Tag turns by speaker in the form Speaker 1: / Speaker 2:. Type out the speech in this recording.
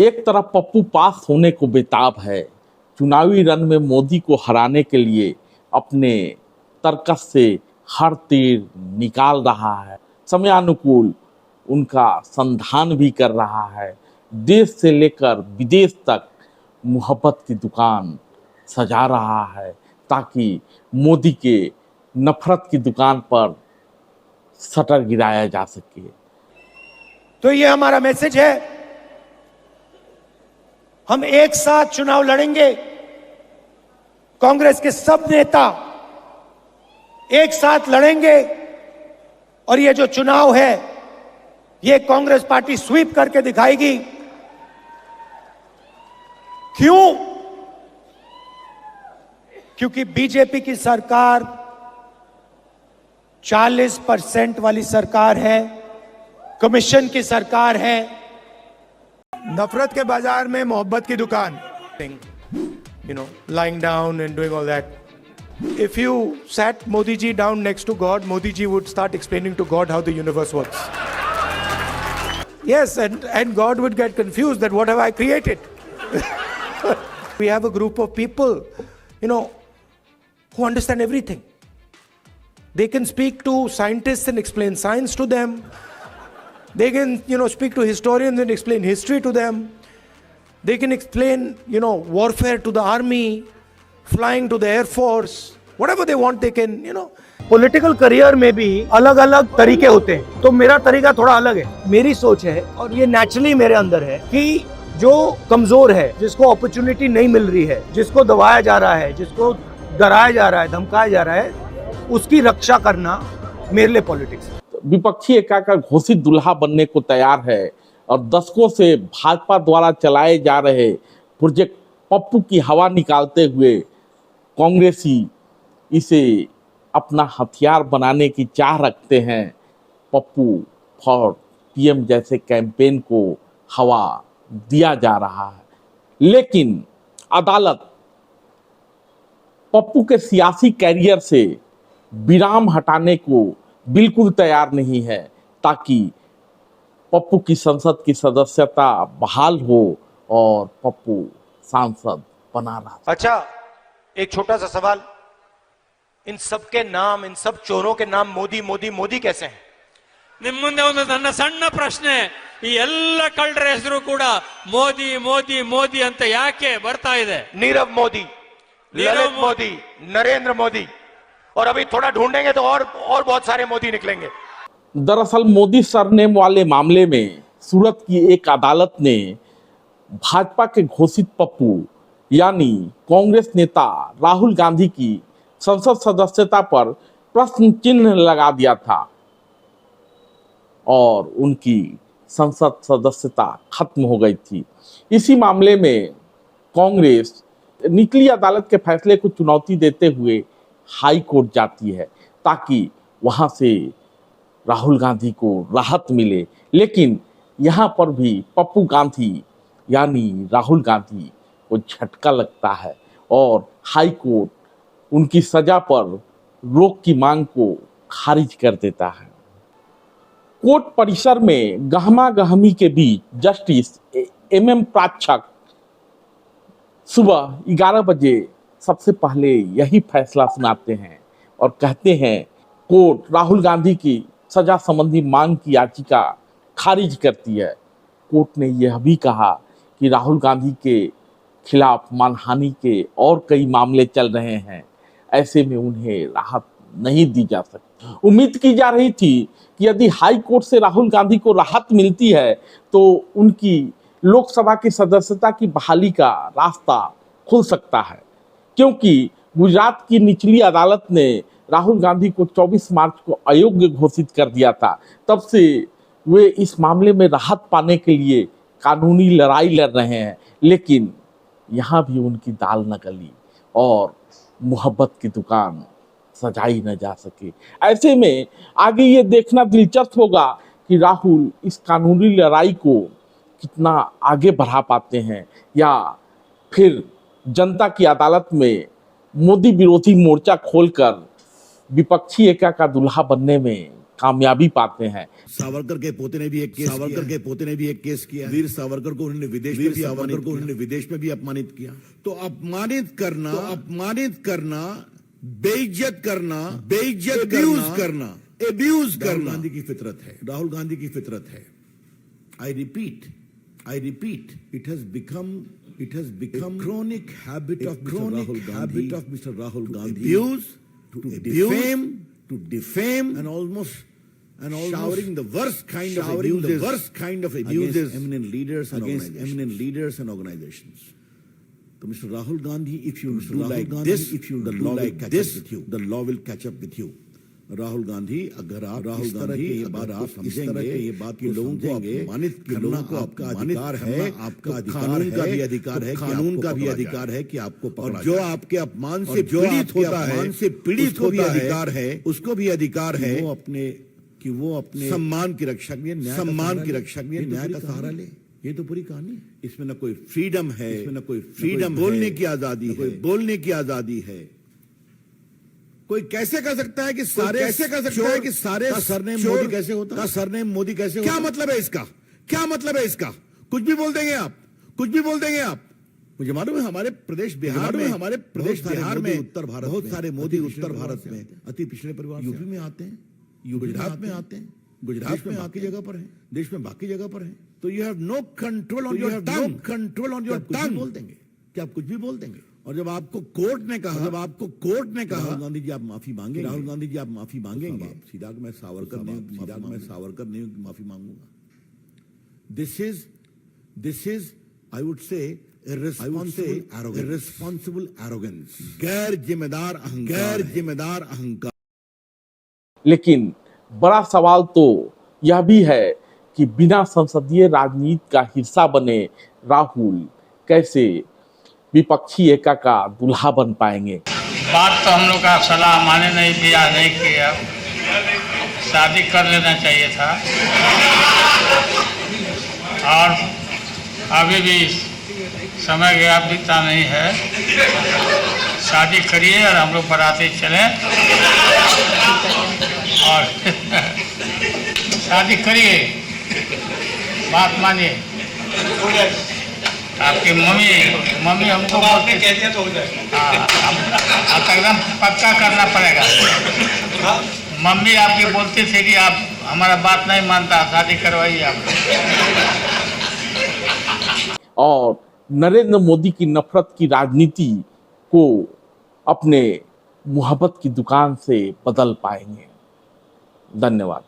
Speaker 1: एक तरफ पप्पू पास होने को बेताब है, चुनावी रण में मोदी को हराने के लिए अपने तर्कस से हर तीर निकाल रहा है, समयानुकूल उनका संधान भी कर रहा है। देश से लेकर विदेश तक मोहब्बत की दुकान सजा रहा है ताकि मोदी के नफरत की दुकान पर शटर गिराया जा सके।
Speaker 2: तो ये हमारा मैसेज है, हम एक साथ चुनाव लड़ेंगे। कांग्रेस के सब नेता एक साथ लड़ेंगे और ये जो चुनाव है ये कांग्रेस पार्टी स्वीप करके दिखाएगी। क्यों? क्योंकि बीजेपी की सरकार 40% वाली सरकार है, कमीशन की सरकार है। नफरत के बाजार में मोहब्बत की दुकान, lying down and doing all that. If you sat Modi ji down next to God, Modi ji would start explaining to God how the universe works. Yes, and God would get confused that what have I created? We have a group of people, who understand everything. They can speak to scientists and explain science to them. They can, speak to historians and explain history to them. They can explain, warfare to the army, flying to the air force, whatever they want, they can, political career में भी अलग अलग तरीके होते हैं, तो मेरा तरीका थोड़ा अलग है। मेरी सोच है और ये नेचुरली मेरे अंदर है कि जो कमजोर है, जिसको अपॉर्चुनिटी नहीं मिल रही है, जिसको दबाया जा रहा है, जिसको डराया जा रहा है, धमकाया जा रहा है, उसकी रक्षा करना मेरे लिए पॉलिटिक्स है।
Speaker 1: विपक्षी एकाका घोषित दुल्हा बनने को तैयार है और दशकों से भाजपा द्वारा चलाए जा रहे प्रोजेक्ट पप्पू की हवा निकालते हुए कांग्रेसी इसे अपना हथियार बनाने की चाह रखते हैं। पप्पू फॉर पीएम जैसे कैंपेन को हवा दिया जा रहा है, लेकिन अदालत पप्पू के सियासी कैरियर से विराम हटाने को बिल्कुल तैयार नहीं है ताकि पप्पू की संसद की सदस्यता बहाल हो और पप्पू सांसद बना रहा।
Speaker 2: अच्छा, एक छोटा सा सवाल, इन सब के नाम, इन सब चोरों के नाम मोदी मोदी मोदी कैसे हैं?
Speaker 3: ನಿಮ್ಮ ಮುಂದೆ ಒಂದು ನನ್ನ ಸಣ್ಣ ಪ್ರಶ್ನೆ, ಈ ಎಲ್ಲ ಕಳ್ಳರ ಹೆಸರು ಕೂಡ ಮೋದಿ ಮೋದಿ ಮೋದಿ ಅಂತ ಯಾಕೆ ಬರ್ತಾ ಇದೆ?
Speaker 2: नीरव मोदी, ललित मोदी, नरेंद्र मोदी, और अभी थोड़ा ढूंढेंगे तो और बहुत सारे मोदी निकलेंगे।
Speaker 1: दरअसल मोदी सरनेम वाले मामले में सूरत की एक अदालत ने भाजपा के घोषित पप्पू यानी कांग्रेस नेता राहुल गांधी की संसद सदस्यता पर प्रश्न चिन्ह लगा दिया था और उनकी संसद सदस्यता खत्म हो गई थी। इसी मामले में कांग्रेस निचली अदालत के फैसले को चुनौती देते हुए हाई कोर्ट जाती है ताकि वहां से राहुल गांधी को राहत मिले, लेकिन यहाँ पर भी पप्पू गांधी यानी राहुल गांधी को झटका लगता है और हाई कोर्ट उनकी सजा पर रोक की मांग को खारिज कर देता है। कोर्ट परिसर में गहमा गहमी के बीच जस्टिस एमएम प्राच्छक सुबह 11 बजे सबसे पहले यही फैसला सुनाते हैं और कहते हैं कोर्ट राहुल गांधी की सजा संबंधी मांग की याचिका खारिज करती है। कोर्ट ने यह भी कहा कि राहुल गांधी के खिलाफ मानहानि के और कई मामले चल रहे हैं, ऐसे में उन्हें राहत नहीं दी जा सकती। उम्मीद की जा रही थी कि यदि हाई कोर्ट से राहुल गांधी को राहत मिलती है तो उनकी लोकसभा की सदस्यता की बहाली का रास्ता खुल सकता है, क्योंकि गुजरात की निचली अदालत ने राहुल गांधी को 24 मार्च को अयोग्य घोषित कर दिया था। तब से वे इस मामले में राहत पाने के लिए कानूनी लड़ाई लड़ रहे हैं, लेकिन यहाँ भी उनकी दाल न गली और मोहब्बत की दुकान सजाई न जा सके। ऐसे में आगे ये देखना दिलचस्प होगा कि राहुल इस कानूनी लड़ाई को कितना आगे बढ़ा पाते हैं या फिर जनता की अदालत में मोदी विरोधी मोर्चा खोलकर विपक्षी एका का दुल्हा बनने में कामयाबी पाते हैं।
Speaker 4: सावरकर के पोते ने भी एक केस किया। वीर सावरकर को उन्होंने विदेश में भी अपमानित किया। तो अपमानित करना, बेइज्जत करना, अब्यूज करना गांधी की फितरत है, राहुल गांधी की फितरत है। I repeat, it has become a chronic habit of Mr. Rahul Gandhi to defame, and almost showering the worst kind of abuses against eminent leaders and organizations. So Mr. Rahul Gandhi, if you do like this, the law will catch up with you. Rahul Gandhi, अगर आप इस तरह की ये बात कि लोगों को अपमानित करना आपका अधिकार है, कानून का भी अधिकार है कि आपको पकड़ा जाए। जो आपके अपमान से पीड़ित होता है, उसको भी अधिकार है कि वो अपने सम्मान की रक्षा के लिए न्याय का सहारा ले। ये तो पूरी कहानी। इसमें न कोई फ्रीडम है, बोलने की आजादी है। कोई कैसे कह सकता है कि सारे का सरनेम मोदी कैसे होता है? क्या मतलब है इसका? कुछ भी बोल देंगे आप। मुझे मालूम है हमारे प्रदेश बिहार में उत्तर भारत बहुत सारे मोदी उत्तर भारत में अति पिछड़े परिवार यूपी में आते हैं, गुजरात में आते हैं, गुजरात में बाकी जगह पर हैं, देश में बाकी जगह पर हैं। तो you have no control on your tongue. बोल देंगे क्या आप कुछ भी बोल देंगे। और जब आपको कोर्ट ने कहा राहुल गांधी जी आप माफी मांगेंगे, सीधा मैं सावरकर नहीं माफी मांगूंगा। This is I would say irresponsible arrogance, गैर जिम्मेदार अहंकार।
Speaker 1: लेकिन बड़ा सवाल तो यह भी है कि बिना संसदीय राजनीति का हिस्सा बने राहुल कैसे विपक्षी एका का दुल्हा बन पाएंगे।
Speaker 3: बात तो हम लोग का सलाह माने नहीं, बियाह नहीं किया, शादी कर लेना चाहिए था। और अभी भी समय गया बीता नहीं है, शादी करिए और हम लोग बराती चलें और शादी करिए, बात मानिए। आपकी मम्मी हमको बोलते कह दिया तो हो जाए। एकदम पक्का करना पड़ेगा। मम्मी आपकी बोलती थी कि आप हमारा बात नहीं मानता, शादी करवाइए आप।
Speaker 1: और नरेंद्र मोदी की नफरत की राजनीति को अपने मोहब्बत की दुकान से बदल पाएंगे। धन्यवाद।